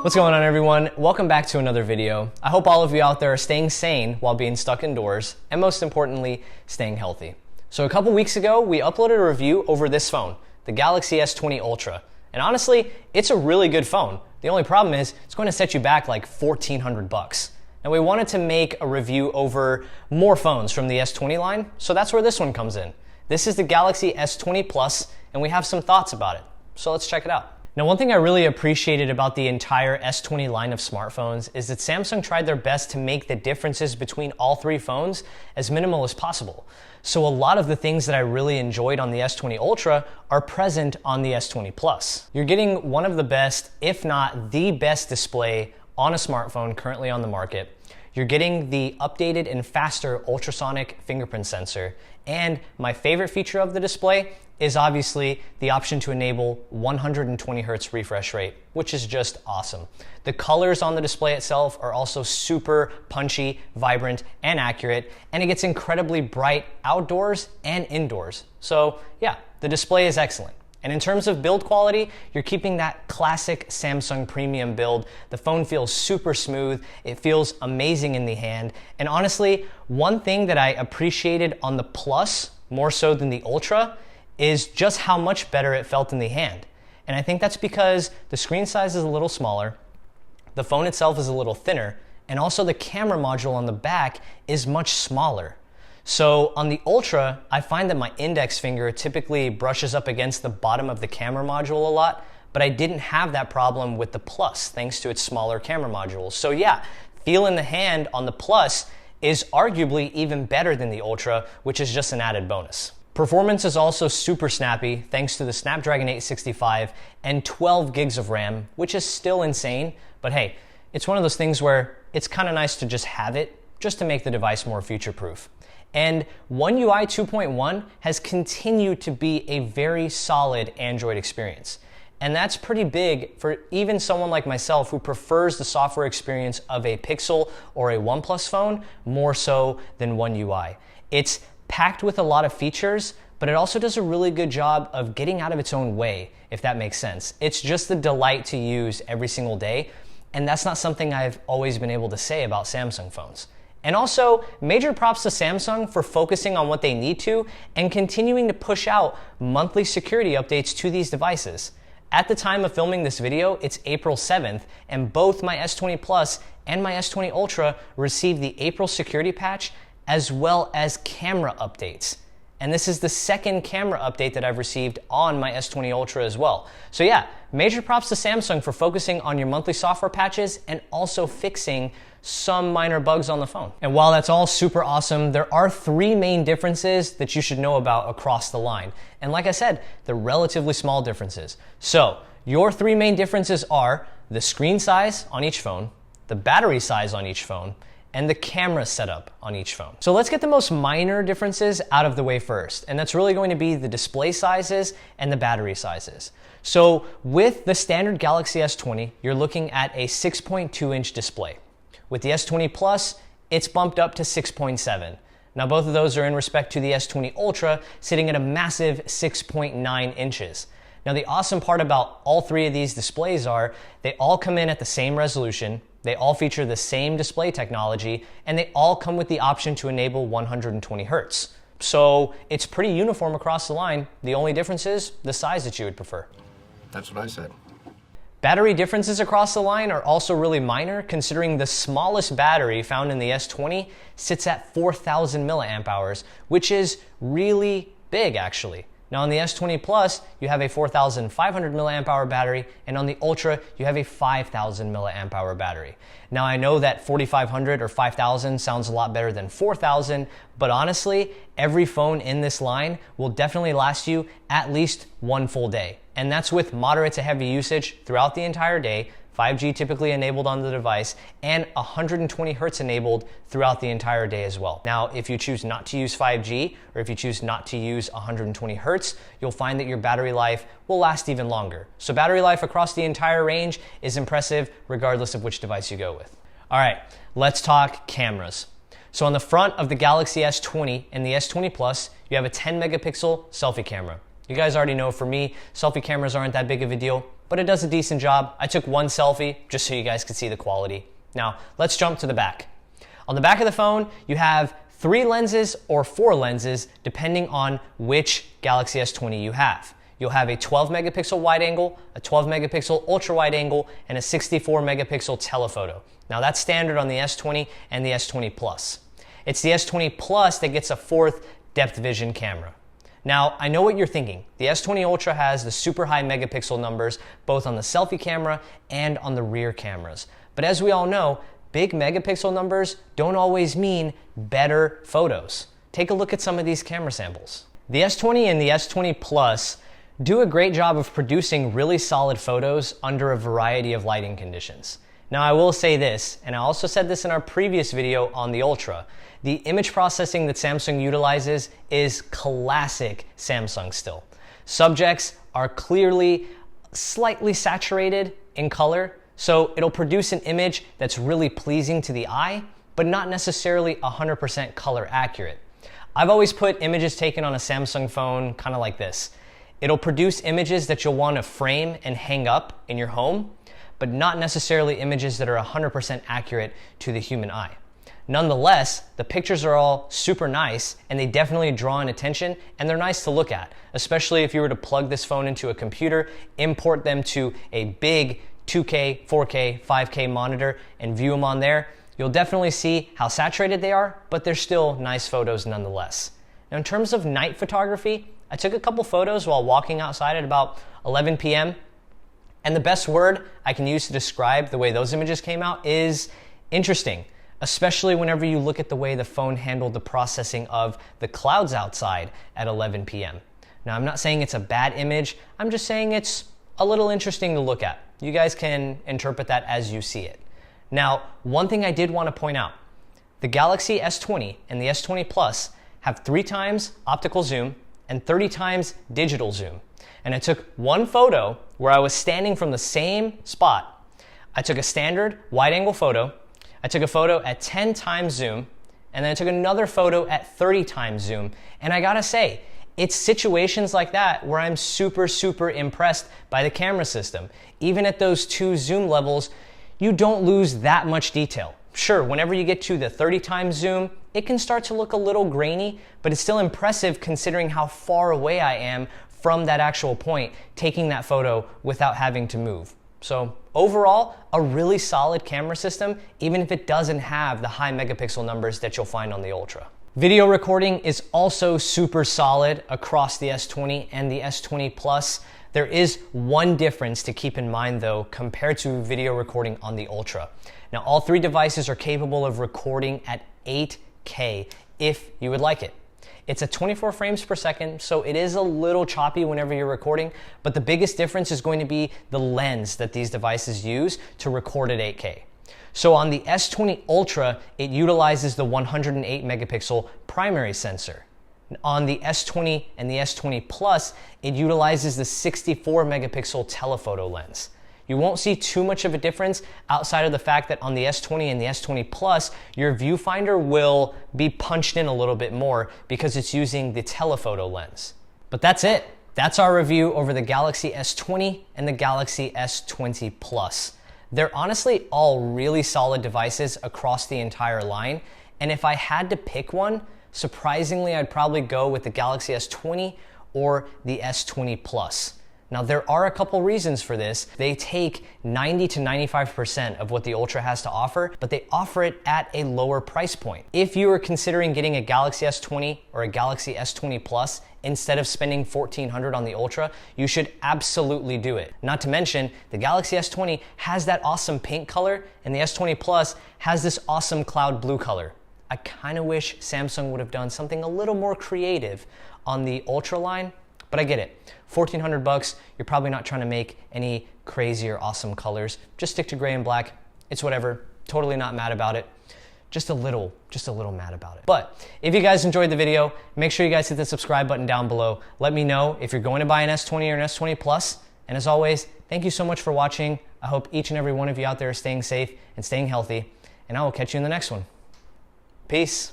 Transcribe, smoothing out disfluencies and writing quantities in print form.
What's going on, everyone? Welcome back to another video. I hope all of you out there are staying sane while being stuck indoors, and most importantly, staying healthy. So a couple weeks ago, we uploaded a review over this phone, the Galaxy S20 Ultra. And honestly, it's a really good phone. The only problem is it's going to set you back like $1,400. And we wanted to make a review over more phones from the S20 line, so that's where this one comes in. This is the Galaxy S20 Plus, and we have some thoughts about it. So let's check it out. Now, one thing I really appreciated about the entire S20 line of smartphones is that Samsung tried their best to make the differences between all three phones as minimal as possible. So a lot of the things that I really enjoyed on the S20 Ultra are present on the S20 Plus. You're getting one of the best, if not the best display on a smartphone currently on the market. You're getting the updated and faster ultrasonic fingerprint sensor. And my favorite feature of the display is obviously the option to enable 120 Hz refresh rate, which is just awesome. The colors on the display itself are also super punchy, vibrant, and accurate, and it gets incredibly bright outdoors and indoors. So yeah, the display is excellent. And in terms of build quality, you're keeping that classic Samsung premium build. The phone feels super smooth, it feels amazing in the hand, and honestly, one thing that I appreciated on the Plus more so than the Ultra is just how much better it felt in the hand. And I think that's because the screen size is a little smaller, the phone itself is a little thinner, and also the camera module on the back is much smaller. So on the Ultra, I find that my index finger typically brushes up against the bottom of the camera module a lot, but I didn't have that problem with the Plus thanks to its smaller camera module. So yeah, feel in the hand on the Plus is arguably even better than the Ultra, which is just an added bonus. Performance is also super snappy thanks to the Snapdragon 865 and 12 gigs of RAM, which is still insane, but hey, it's one of those things where it's kind of nice to just have it, just to make the device more future-proof. And One UI 2.1 has continued to be a very solid Android experience. And that's pretty big for even someone like myself who prefers the software experience of a Pixel or a OnePlus phone more so than One UI. It's packed with a lot of features, but it also does a really good job of getting out of its own way, if that makes sense. It's just a delight to use every single day, and that's not something I've always been able to say about Samsung phones. And also, major props to Samsung for focusing on what they need to and continuing to push out monthly security updates to these devices. At the time of filming this video, it's April 7th, and both my S20 Plus and my S20 Ultra received the April security patch as well as camera updates. And this is the second camera update that I've received on my S20 Ultra as well. So yeah, major props to Samsung for focusing on your monthly software patches and also fixing some minor bugs on the phone. And while that's all super awesome, there are three main differences that you should know about across the line. And like I said, they're relatively small differences. So your three main differences are the screen size on each phone, the battery size on each phone, and the camera setup on each phone. So let's get the most minor differences out of the way first, and that's really going to be the display sizes and the battery sizes. So with the standard Galaxy S20, you're looking at a 6.2-inch display. With the S20 Plus, it's bumped up to 6.7. Now both of those are in respect to the S20 Ultra, sitting at a massive 6.9 inches. Now the awesome part about all three of these displays are they all come in at the same resolution, they all feature the same display technology, and they all come with the option to enable 120 Hz. So it's pretty uniform across the line. The only difference is the size that you would prefer. That's what I said. Battery differences across the line are also really minor, considering the smallest battery found in the S20 sits at 4,000 milliamp hours, which is really big actually. Now on the S20 Plus, you have a 4,500 milliamp hour battery, and on the Ultra, you have a 5,000 milliamp hour battery. Now I know that 4,500 or 5,000 sounds a lot better than 4,000, but honestly, every phone in this line will definitely last you at least one full day. And that's with moderate to heavy usage throughout the entire day, 5G typically enabled on the device, and 120 Hz enabled throughout the entire day as well. Now, if you choose not to use 5G, or if you choose not to use 120 Hz, you'll find that your battery life will last even longer. So battery life across the entire range is impressive regardless of which device you go with. All right, let's talk cameras. So on the front of the Galaxy S20 and the S20 Plus, you have a 10 megapixel selfie camera. You guys already know for me, selfie cameras aren't that big of a deal, but it does a decent job. I took one selfie just so you guys could see the quality. Now, let's jump to the back. On the back of the phone, you have 3 lenses or 4 lenses depending on which Galaxy S20 you have. You'll have a 12 megapixel wide angle, a 12 megapixel ultra wide angle, and a 64 megapixel telephoto. Now that's standard on the S20 and the S20 Plus. It's the S20 Plus that gets a 4th depth vision camera. Now, I know what you're thinking. The S20 Ultra has the super high megapixel numbers, both on the selfie camera and on the rear cameras. But as we all know, big megapixel numbers don't always mean better photos. Take a look at some of these camera samples. The S20 and the S20 Plus do a great job of producing really solid photos under a variety of lighting conditions. Now, I will say this, and I also said this in our previous video on the Ultra, the image processing that Samsung utilizes is classic Samsung still. Subjects are clearly slightly saturated in color, so it'll produce an image that's really pleasing to the eye, but not necessarily 100% color accurate. I've always put images taken on a Samsung phone kind of like this. It'll produce images that you'll want to frame and hang up in your home, but not necessarily images that are 100% accurate to the human eye. Nonetheless, the pictures are all super nice and they definitely draw in attention and they're nice to look at, especially if you were to plug this phone into a computer, import them to a big 2K, 4K, 5K monitor and view them on there. You'll definitely see how saturated they are, but they're still nice photos nonetheless. Now in terms of night photography, I took a couple photos while walking outside at about 11 p.m. And the best word I can use to describe the way those images came out is interesting, especially whenever you look at the way the phone handled the processing of the clouds outside at 11 p.m. Now, I'm not saying it's a bad image. I'm just saying it's a little interesting to look at. You guys can interpret that as you see it. Now, one thing I did want to point out, the Galaxy S20 and the S20 Plus have 3 times optical zoom and 30 times digital zoom. And I took one photo where I was standing from the same spot. I took a standard wide angle photo, I took a photo at 10 times zoom, and then I took another photo at 30 times zoom. And I gotta say, it's situations like that where I'm super, super impressed by the camera system. Even at those 2 zoom levels, you don't lose that much detail. Sure, whenever you get to the 30 times zoom, it can start to look a little grainy, but it's still impressive considering how far away I am from that actual point, taking that photo without having to move. So overall, a really solid camera system, even if it doesn't have the high megapixel numbers that you'll find on the Ultra. Video recording is also super solid across the S20 and the S20 Plus. There is one difference to keep in mind though, compared to video recording on the Ultra. Now, all 3 devices are capable of recording at 8K if you would like it. It's at 24 frames per second, so it is a little choppy whenever you're recording, but the biggest difference is going to be the lens that these devices use to record at 8K. So on the S20 Ultra, it utilizes the 108 megapixel primary sensor. On the S20 and the S20 Plus, it utilizes the 64 megapixel telephoto lens. You won't see too much of a difference outside of the fact that on the S20 and the S20 Plus, your viewfinder will be punched in a little bit more because it's using the telephoto lens. But that's it. That's our review over the Galaxy S20 and the Galaxy S20 Plus. They're honestly all really solid devices across the entire line. And if I had to pick one, surprisingly, I'd probably go with the Galaxy S20 or the S20 Plus. Now, there are a couple reasons for this. They take 90 to 95% of what the Ultra has to offer, but they offer it at a lower price point. If you are considering getting a Galaxy S20 or a Galaxy S20 Plus instead of spending $1,400 on the Ultra, you should absolutely do it. Not to mention, the Galaxy S20 has that awesome pink color, and the S20 Plus has this awesome cloud blue color. I kind of wish Samsung would have done something a little more creative on the Ultra line, but I get it. $1,400, you're probably not trying to make any crazy or awesome colors. Just stick to gray and black. It's whatever. Totally not mad about it. Just a little mad about it. But if you guys enjoyed the video, make sure you guys hit the subscribe button down below. Let me know if you're going to buy an S20 or an S20 Plus. And as always, thank you so much for watching. I hope each and every one of you out there is staying safe and staying healthy. And I will catch you in the next one. Peace.